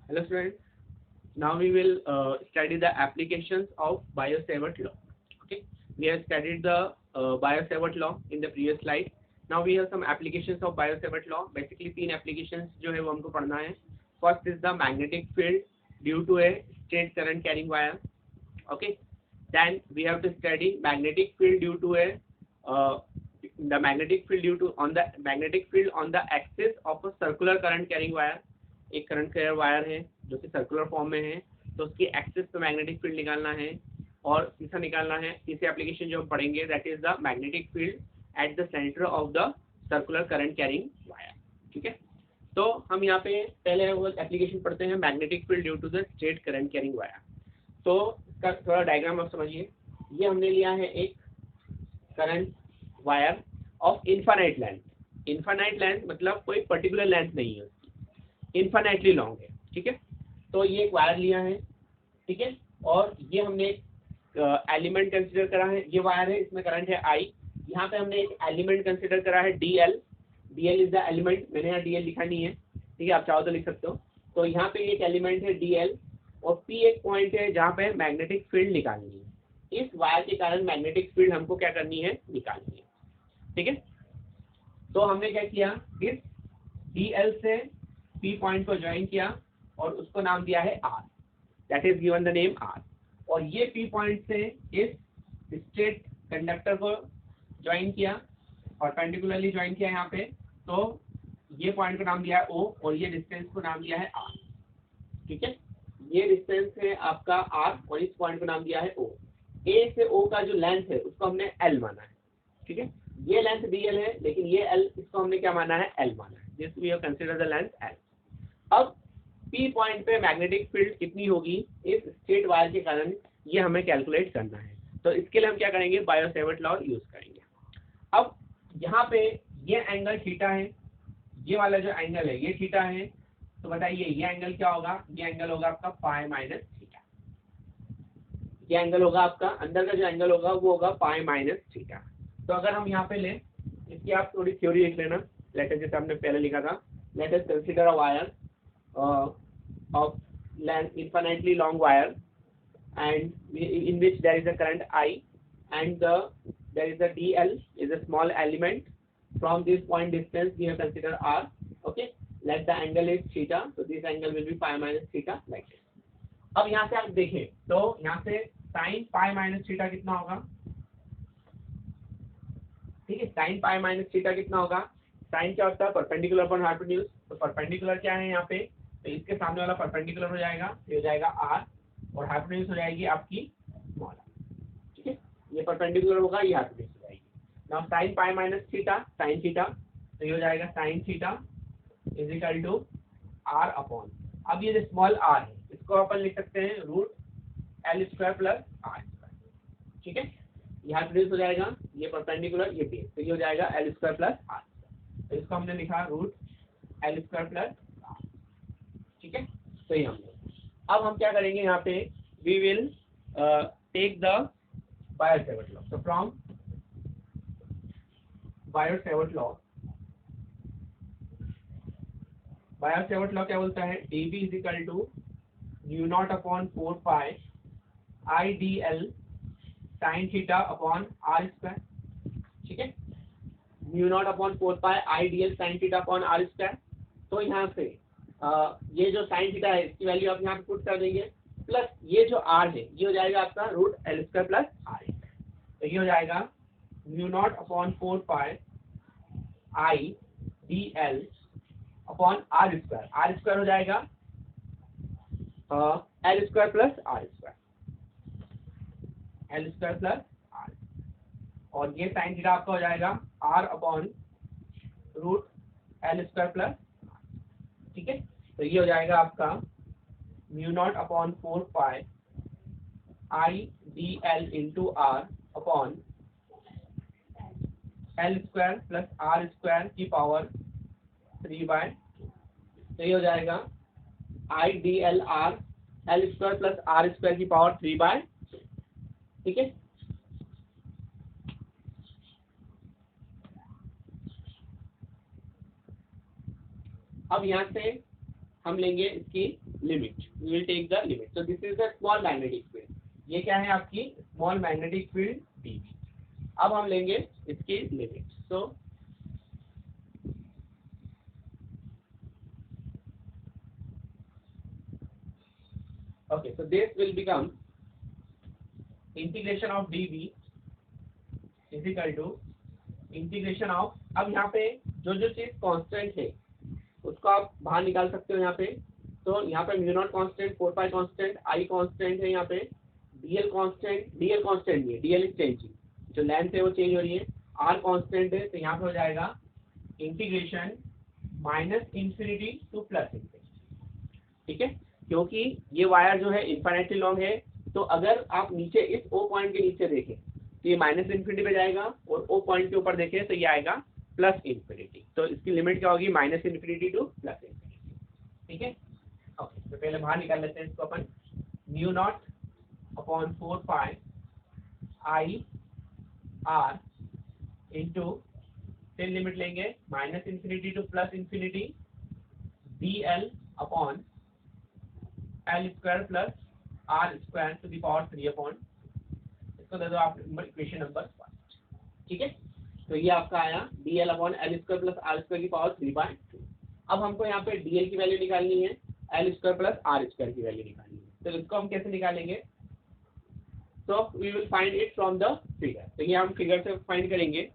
Hello students. Now we will study the applications of Biot-Savart law. Okay, we have studied the Biot-Savart law in the previous slide. Now we have some applications of Biot-Savart law. Basically तीन applications जो है वो हमको पढ़ना है. First is the magnetic field due to a straight current carrying wire. Okay, then we have to study magnetic field due to a the magnetic field due to on the magnetic field on the axis of a circular current carrying wire. एक current career wire है जो कि circular form में है, तो उसकी axis पे magnetic field निकालना है और तीसरा निकालना है. तीसरी एप्लीकेशन जो हम पढ़ेंगे that is the magnetic field at the centre of the circular current carrying wire. ठीक है, तो हम यहाँ पे पहले वो एप्लीकेशन पढ़ते हैं magnetic field due to the straight current carrying wire. तो इसका थोड़ा डायग्राम आप समझिए. ये हमने लिया है एक current wire of infinite length. Infinite length मतलब कोई पर्टिकुलर लेंथ नहीं है, इन्फानाइटली लॉन्ग है. ठीक है, तो ये एक वायर लिया है. ठीक है, और ये हमने एक एलिमेंट कंसीडर करा है. ये वायर है, इसमें करंट है I. यहाँ पे हमने एक एलिमेंट कंसीडर करा है DL. DL is the element. मैंने यहाँ DL लिखा नहीं है, ठीक है, आप चाहो तो लिख सकते हो. तो यहाँ पे एक एलिमेंट है DL और P एक पॉइंट है जहाँ पे मैग्नेटिक फील्ड निकालनी है. इस वायर के कारण मैग्नेटिक फील्ड हमको क्या करनी है, निकालनी है. ठीक है, तो हमने क्या किया, इस DL से P पॉइंट को ज्वाइन किया और उसको नाम दिया है R. That is given the name R. और ये P पॉइंट से इस स्ट्रेट कंडक्टर को ज्वाइन किया और परपेंडिकुलरली ज्वाइन किया यहाँ पे. तो ये पॉइंट को नाम दिया है O और ये डिस्टेंस को नाम दिया है R. ठीक है, ये डिस्टेंस है आपका R और इस पॉइंट को नाम दिया है O. A से O का जो लेंथ है उसको हमने L माना है. ठीक है, ये लेंथ DL है लेकिन ये L, इसको हमने क्या माना है, L माना है. This we have consider the length L. अब P पॉइंट पे मैग्नेटिक फील्ड कितनी होगी इस स्ट्रेट वायर के कारण, ये हमें कैलकुलेट करना है. तो इसके लिए हम क्या करेंगे, बायो-सेवर्ट लॉ यूज करेंगे. अब यहाँ पे ये एंगल थीटा है, ये वाला जो एंगल है ये थीटा है. तो बताइए ये एंगल क्या होगा, ये एंगल होगा आपका पाई माइनस थीटा. ये एंगल होगा आपका, अंदर का जो एंगल होगा वो होगा पाई माइनस थीटा. तो अगर हम यहाँ पे लें, इसकी आप थोड़ी थ्योरी लिख लेना. लेट अस, जैसे हमने पहले लिखा था, let us consider a wire of length infinitely long wire and in which there is a current I and there is a DL is a small element. From this point distance we have considered R. Okay, let the angle is theta, so this angle will be pi minus theta like this. अब यहाँ से आप देखें तो यहाँ से sin pi minus theta कितना होगा. ठीक है, sin pi minus theta कितना होगा. sin क्या होता है, परपेंडिकुलर अपॉन हाइपोटेन्यूज. तो परपेंडिकुलर क्या है यहाँ पे, तो इसके सामने वाला परपेंडिकुलर हो जाएगा, ये हो जाएगा R और हाइपोटेन्यूज हो जाएगी आपकी स्मॉल r. ठीक है, ये परपेंडिकुलर होगा, ये हाइपोटेन्यूज हो जाएगी. Now sin pi minus theta sin theta, तो ये हो जाएगा sin theta is equal to R upon, अब ये जो स्मॉल r है इसको अपन लिख सकते हैं root L square plus R square. ठीक है, ये हाइपोटेन्यूज हो जाएगा, ये परपेंडिकुलर, ये बेस, तो ये हो जाएगा L स्क्वायर प्लस R. तो इसको हमने लिखा रूट L स्क्वायर प्लस. ठीक है, तो ये हमने. अब हम क्या करेंगे यहाँ पे, we will take the Biot Savart law. तो from Biot Savart law, Biot Savart law क्या बोलता है, dB is equal to mu naught upon 4 pi IDL sine theta upon R square. ठीक है, mu naught upon 4 pi IDL sine theta upon R square. तो यहाँ से ये जो साइन थीटा है इसकी वैल्यू आप यहाँ पे पुट कर देंगे, प्लस ये जो R है ये हो जाएगा आपका root L square plus R. तो ये हो जाएगा mu naught upon 4 pi IDL upon R square. R square हो जाएगा L square plus R square, L square plus R. और ये साइन थीटा आपका हो जाएगा R upon root L square plus. ठीक है, तो ये हो जाएगा आपका mu naught upon 4 pi IDL into R upon L square plus R square की पावर 3/2. तो ये हो जाएगा IDL R L square plus R square की पावर 3/2. ठीक है, अब यहाँ से हम लेंगे इसकी limit, we will take the limit. So this is the small magnetic field. ये क्या है आपकी स्मॉल मैग्नेटिक फील्ड dv. अब हम लेंगे इसकी limit. So okay, so this will become integration of dv is equal to integration of. अब यहाँ पे जो जो चीज कांस्टेंट है उसको आप बाहर निकाल सकते हो यहाँ पे. तो यहाँ पे mu naught constant, 4 pi constant, I constant है यहाँ पे, डीएल कांस्टेंट, डीएल कांस्टेंट नहीं है, डीएल इज चेंजिंग, जो लेंथ है वो चेंज हो रही है, आर कांस्टेंट है. तो यहाँ पे हो जाएगा इंटीग्रेशन -इंफिनिटी टू +इंफिनिटी. ठीक है, क्योंकि ये वायर जो है इनफाइनाइटली लॉन्ग है. तो अगर आप नीचे इस ओ पॉइंट के नीचे देखें तो ये -इंफिनिटी पे जाएगा, और ओ पॉइंट के ऊपर देखें तो ये आएगा +इंफिनिटी. तो इसकी लिमिट क्या होगी, -इंफिनिटी टू +इंफिनिटी. ठीक है, ओके. तो पहले बाहर निकाल लेते हैं इसको अपन. Mu naught upon 4 pi I R into, फिर लिमिट लेंगे -infinity to +infinity dl upon L square plus R square to the power 3 upon, इसको दे दो आप इक्वेशन नंबर 1. ठीक है, तो ये आपका आया dl upon L square plus R square की पावर 3/2. अब हमको यहाँ पे dl की वैल्यू निकालनी है, L square plus R square की वैल्यू निकालनी है. तो इसको हम कैसे निकालेंगे, तो we will find it from the figure. तो ये हम फिगर से फाइंड करेंगे.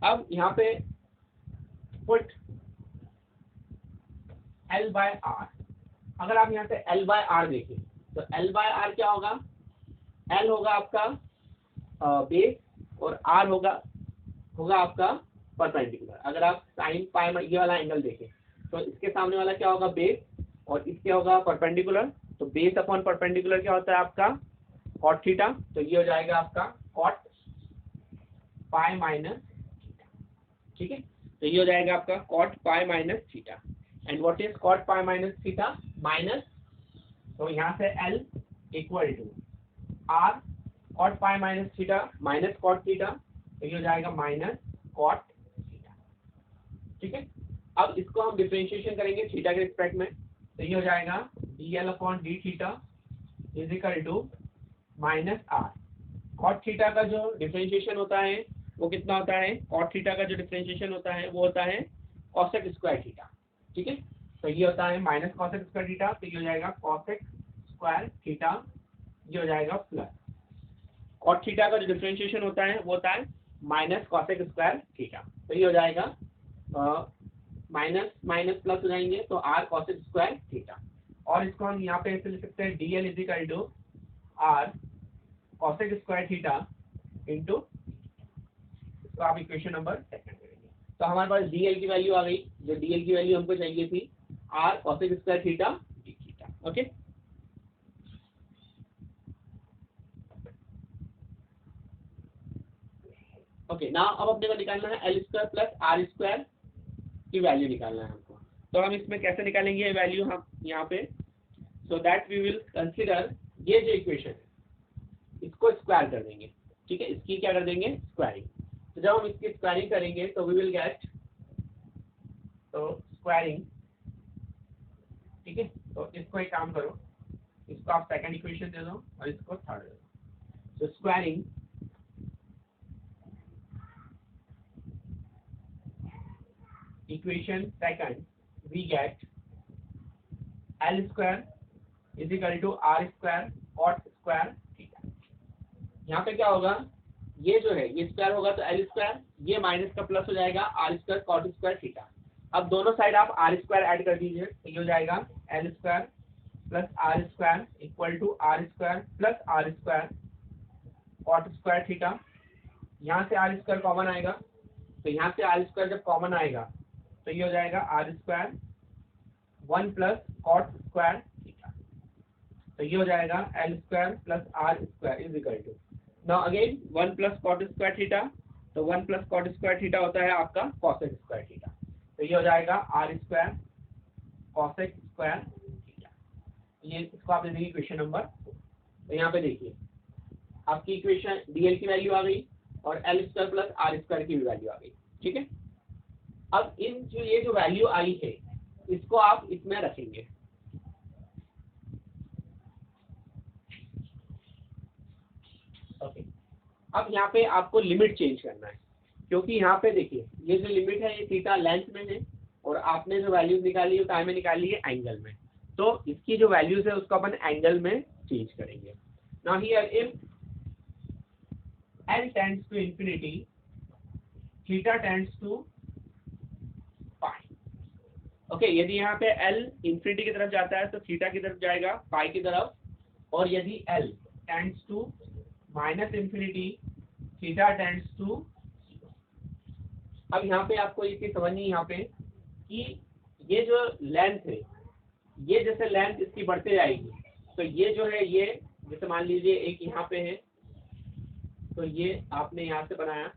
अब यहाँ पे पुट L/R. अगर आप यहाँ से L/R देखें तो L/R क्या होगा, L होगा आपका बेस और R होगा आपका परपेंडिकुलर. अगर आप साइन पाई ये वाला एंगल देखें तो इसके सामने वाला क्या होगा, बेस, और इसके होगा परपेंडिकुलर. तो बेस अपॉन परपेंडिकुलर क्या होता है आपका, कॉट थीटा. तो ये हो जाएगा आपका कॉट पाई माइनस थीटा. ठीक है, तो ये हो जाएगा आपका cot pi minus theta. And what is cot pi minus theta, minus, तो यहाँ से L equal to R cot pi minus theta minus cot theta. तो ये हो जाएगा माइनस कॉट थीटा. ठीक है, अब इसको हम डिफरेंशिएशन करेंगे थीटा के रिस्पेक्ट में. तो ये हो जाएगा dl upon d theta is equal to minus R. Cot theta का जो डिफरेंशिएशन होता है वो कितना होता है, कॉट थीटा का जो डिफरेंशिएशन होता है वो होता है कॉसेक स्क्वायर थीटा. ठीक है, तो ये होता है माइनस कॉसेक स्क्वायर थीटा. तो ये हो जाएगा कॉसेक स्क्वायर थीटा, ये हो जाएगा प्लस कॉट थीटा का जो डिफरेंशिएशन होता है वो होता है माइनस कॉसेक स्क्वायर थीटा. तो ये हो जाएगा माइनस माइनस प्लस हो जाएंगे, तो आर कॉसेक स्क्वायर थीटा. और इसको हम यहाँ पे ऐसे लिख सकते हैं dl is equal to R cosec square theta into, तो आप इक्वेशन नंबर 2 करेंगे. तो हमारे पास dl की वैल्यू आ गई. जो dl की वैल्यू हमको चाहिए थी r cosec square theta d theta. Okay, okay. Now अब अपने को निकालना है L square plus R square की वैल्यू निकालना है हमको. तो हम इसमें कैसे निकालेंगे ये वैल्यू, हम यहाँ पे, so that we will consider ये जो इक्वेशन है इसको स्क्वायर कर देंगे. ठीक है, इसकी क्या कर देंगे, स्क्वायरिंग. तो जब हम इसकी स्क्वायरिंग करेंगे तो वी विल गेट, तो स्क्वायरिंग. ठीक है, तो इसको एक काम करो, इसको आप सेकंड इक्वेशन दे दो और इसको थर्ड दे दो. तो squaring equation second we get L square is equal to R square cot square theta. यहाँ पे क्या होगा, ये जो है ये स्क्वायर होगा तो एल स्क्वायर, ये माइनस का प्लस हो जाएगा R square cot square theta. अब दोनों साइड आप आर स्क्वायर ऐड कर दीजिए. तो ये हो जाएगा L square plus R square equal to R square plus R square cot square theta. यहाँ से आर स्क्वायर कॉमन आएगा, तो यहाँ से आर स्क्वायर जब कॉमन आएगा तो ये हो जाएगा R square 1 plus cot square theta. तो ये हो जाएगा L square plus R square is equal to, now again 1 plus cot square theta. तो 1 प्लस कॉट स्क्वायर थीटा होता है आपका कॉसेक स्क्वायर थीटा. तो ये हो जाएगा R square cosec square theta. ये इसको आप दे देंगे इक्वेशन नंबर 4. तो यहाँ पे देखिए आपकी इक्वेशन dl की वैल्यू आ गई और L square plus R square की भी वैल्यू आ गई. ठीक है, अब इन जो ये जो वैल्यू आई है इसको आप इसमें रखेंगे. अब यहाँ पे आपको लिमिट चेंज करना है, क्योंकि यहाँ पे देखिए ये जो लिमिट है ये थीटा लेंथ में है और आपने जो वैल्यूज निकाली है काय में निकाली है, एंगल में। तो इसकी जो वैल्यूज है उसको अपन एंगल में चेंज करेंगे। Now here if L tends to infinity, theta tends to pi। Okay, यदि यहाँ पे L इंफिनिटी की तरफ जाता है तो थीटा की तरफ जाएगा, पाई की तरफ, और यदि L tends to minus infinity, theta tends to. अब यहाँ पे आपको ये चीज समझनी है यहाँ पे कि ये जो लेंथ है, ये जैसे लेंथ इसकी बढ़ते जाएगी तो ये जो है ये जैसे मान लीजिए एक यहाँ पे है तो ये आपने यहाँ से बनाया,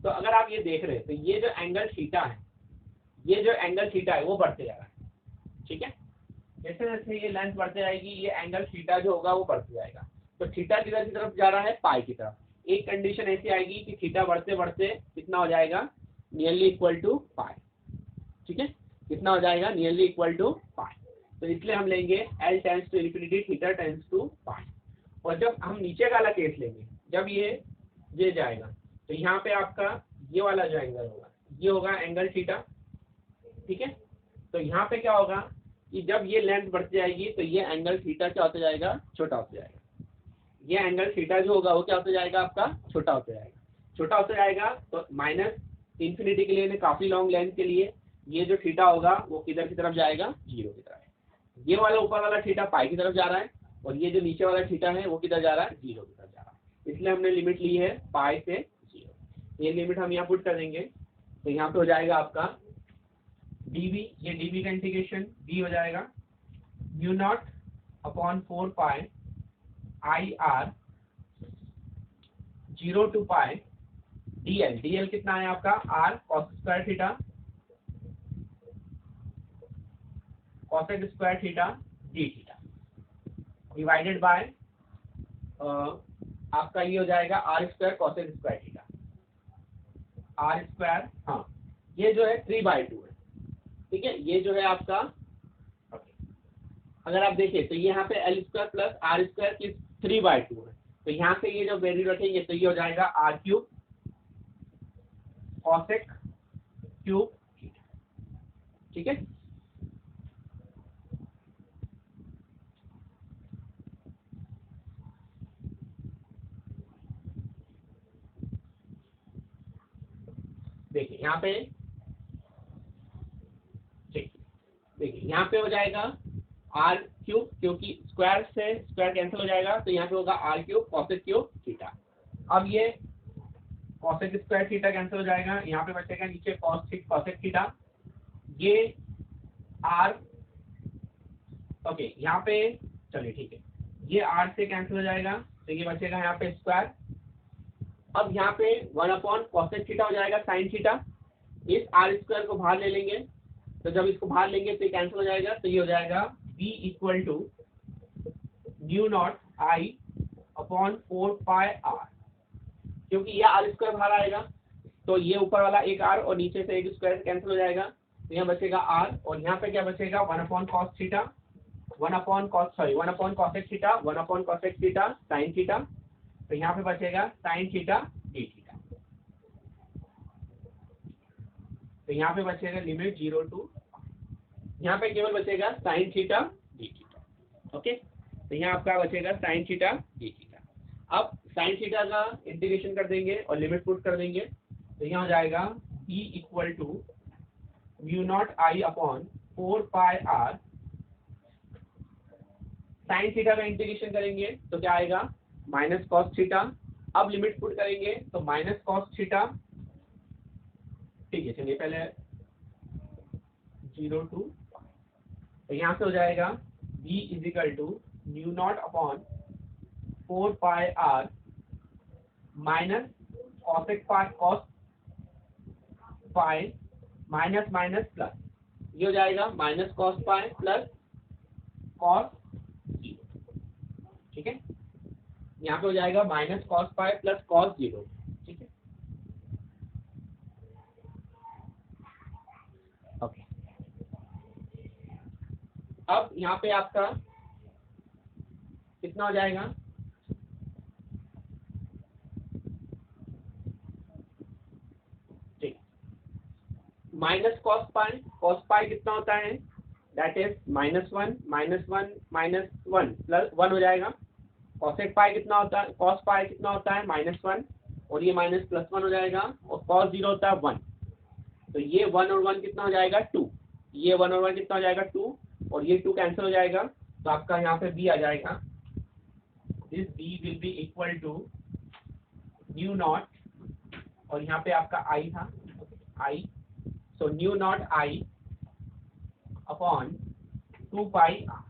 तो अगर आप ये देख रहे हैं तो ये जो एंगल थीटा है, ये जो एंगल थीटा है वो बढ़ते जा रहा है, ठीक है। जैसे जैसे ये लेंथ बढ़ते जाएगी ये एंगल थीटा जो होगा वो बढ़ते जाएगा। तो थीटा किधर की तरफ जा रहा है, पाई की तरफ। एक कंडीशन ऐसी आएगी कि थीटा बढ़ते बढ़ते कितना हो जाएगा, नियरली इक्वल टू पाई, ठीक है। कितना हो जाएगा, नियरली इक्वल टू पाई। तो इसलिए हम लेंगे L tends to infinity, theta tends to pi. और जब हम नीचे का वाला केस लेंगे, जब ये जाएगा तो यहाँ पे आपका ये वाला जो एंगल होगा ये होगा एंगल थीटा, ठीक है। तो यहाँ पे क्या होगा कि जब ये लेंथ बढ़ती जाएगी तो ये एंगल थीटा क्या होता जाएगा, छोटा होता जाएगा। ये एंगल थीटा जो होगा वो क्या होता जाएगा, आपका छोटा होता जाएगा। छोटा होता जाएगा तो माइनस इंफिनिटी के लिए, काफी लॉन्ग लेंथ के लिए ये जो थीटा होगा वो किधर की तरफ जाएगा, जीरो की तरफ। ये वाला ऊपर वाला थीटा पाई की तरफ जा रहा है और ये जो नीचे वाला थीटा है वो किधर जा रहा है, जीरो की तरफ जा रहा है। इसलिए हमने लिमिट ली है पाई से जीरो। ये लिमिट हम यहाँ पुट कर देंगे तो यहाँ पे हो जाएगा आपका dv, ये dv का इंटीग्रेशन d हो जाएगा mu naught upon 4 pi I R 0 to pi dl। dl कितना है आपका, r cos square theta cosec square theta d theta divided by आपका ये हो जाएगा r square cosec square theta, r square, हाँ ये जो है 3/2 है, ठीक है। ये जो है आपका, अगर आप देखें तो ये यहाँ पे L square plus R square की 3/2 है, तो यहाँ से ये जब वैल्यू रखेंगे तो ये हो जाएगा r क्यूब cosec क्यूब, ठीक है। देखिए यहाँ पे, देखिए यहाँ पे हो जाएगा r क्यूब, क्योंकि स्क्वायर से स्क्वायर कैंसिल हो जाएगा तो यहाँ पे होगा r cube cosec cube theta. अब ये cosec स्क्वायर थीटा कैंसिल हो जाएगा, यहाँ पे बचेगा नीचे cosec थीटा। ये r, ओके यहाँ पे चलिए ठीक है, ये r से कैंसिल हो जाएगा तो ये बचेगा यहाँ पे स्क्वायर। अब यहाँ पे 1/cosec थीटा हो जाएगा sin थीटा। इस r स्क्वायर को बाहर ले लेंगे तो जब इसको बाहर लेंगे तो ये कैंसिल हो जाएगा, तो ये हो जाएगा b equal to mu naught I upon 4 pi r, क्योंकि ये r स्क्वायर बाहर आएगा तो ये ऊपर वाला एक r और नीचे से एक स्क्वायर कैंसिल हो जाएगा तो यहाँ बचेगा r, और यहाँ पे क्या बचेगा 1/cos theta, 1/cosec theta, 1/cosec theta sin theta, तो यहाँ पे बचेगा sin थीटा d थीटा। तो यहाँ पे बचेगा लिमिट 0 टू, यहाँ पे केवल बचेगा sin theta d theta, okay. तो यहाँ आपका बचेगा sin थीटा d थीटा। अब sin थीटा का इंटीग्रेशन कर देंगे और लिमिट पुट कर देंगे तो यहाँ हो जाएगा b equal to mu naught I upon 4 pi r। sin theta का इंटीग्रेशन करेंगे तो क्या आएगा, माइनस कॉस थीटा। अब लिमिट पुट करेंगे तो माइनस कॉस थीटा, ठीक है। चलिए पहले 0 टू, तो यहाँ से हो जाएगा b is equal to mu naught upon 4 pi r minus cosec pi cos pi minus minus plus, ये हो जाएगा minus cos pi plus cos, ठीक है। यहाँ पे हो जाएगा minus cos pi plus cos 0, ठीक है, ओके। अब यहाँ पे आपका कितना हो जाएगा, माइनस कॉस पाई कितना होता है, दैट इज -1 -1 प्लस 1 हो जाएगा। कॉसेक पाई कितना होता है, कॉस पाई कितना होता है -1 और ये माइनस प्लस 1 हो जाएगा, और कॉस 0 होता है 1, तो ये 1 और 1 कितना हो जाएगा 2, ये 1 और 1 कितना हो जाएगा 2, और ये 2 कैंसिल हो जाएगा, तो आपका यहाँ पे b आ जाएगा, this b will be equal to mu naught, और यहाँ पे आपका i था, i, so mu naught i upon 2 pi r।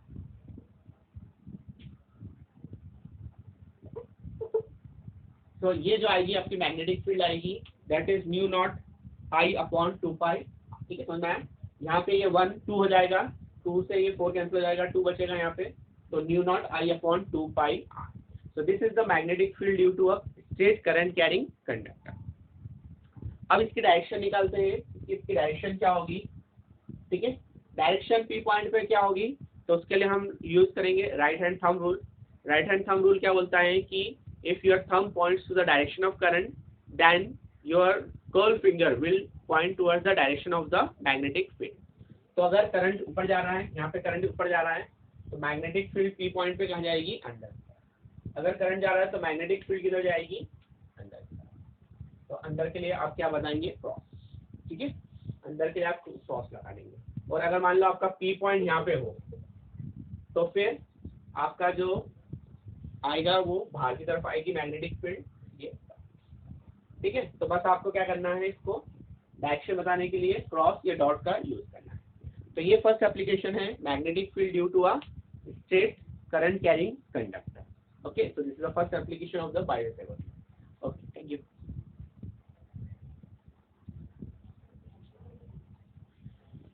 तो ये जो आएगी आपकी मैग्नेटिक फील्ड आएगी, that is mu naught i upon 2 pi, ठीक है समझ में आया। यहाँ पे ये 1 2 हो जाएगा, 2 से ये 4 कैंसिल हो जाएगा, 2 बचेगा यहाँ पे, तो mu naught i upon 2 pi r। So this is the magnetic field due to a straight current carrying conductor. अब इसकी डायरेक्शन निकालते हैं, इसकी डायरेक्शन क्या होगी, ठीक है। डायरेक्शन पी पॉइंट पे क्या होगी, तो उसके लिए हम यूज करेंगे right hand thumb rule. Right hand thumb rule क्या बोलता है कि if your thumb points to the direction of current, then your curl finger will point towards the direction of the magnetic field. तो अगर current ऊपर जा रहा है, यहाँ पे करंट ऊपर जा रहा है, तो मैग्नेटिक फील्ड पी पॉइंट पे कहाँ जाएगी, अंदर। अगर करंट जा रहा है तो मैग्नेटिक फील्ड किधर जाएगी, अंदर। तो अंदर के लिए आप क्या बताएंगे, क्रॉस, ठीक है, अंदर के लिए आप क्रॉस लगा देंगे। और अगर मान लो आपका पी पॉइंट यहाँ पे हो, तो फिर आपका जो आएगा वो बाहर की तरफ आएगी मैग्नेटिक फील्ड, ये, ठीक है। तो बस आपको क्या करना है, इसको डायरेक्शन बताने के लिए क्रॉस या डॉट का यूज करना है। तो ये फर्स्ट एप्लीकेशन है, magnetic field due to a straight current carrying conductor. Okay, so this is the first application of the Biot-Savart law.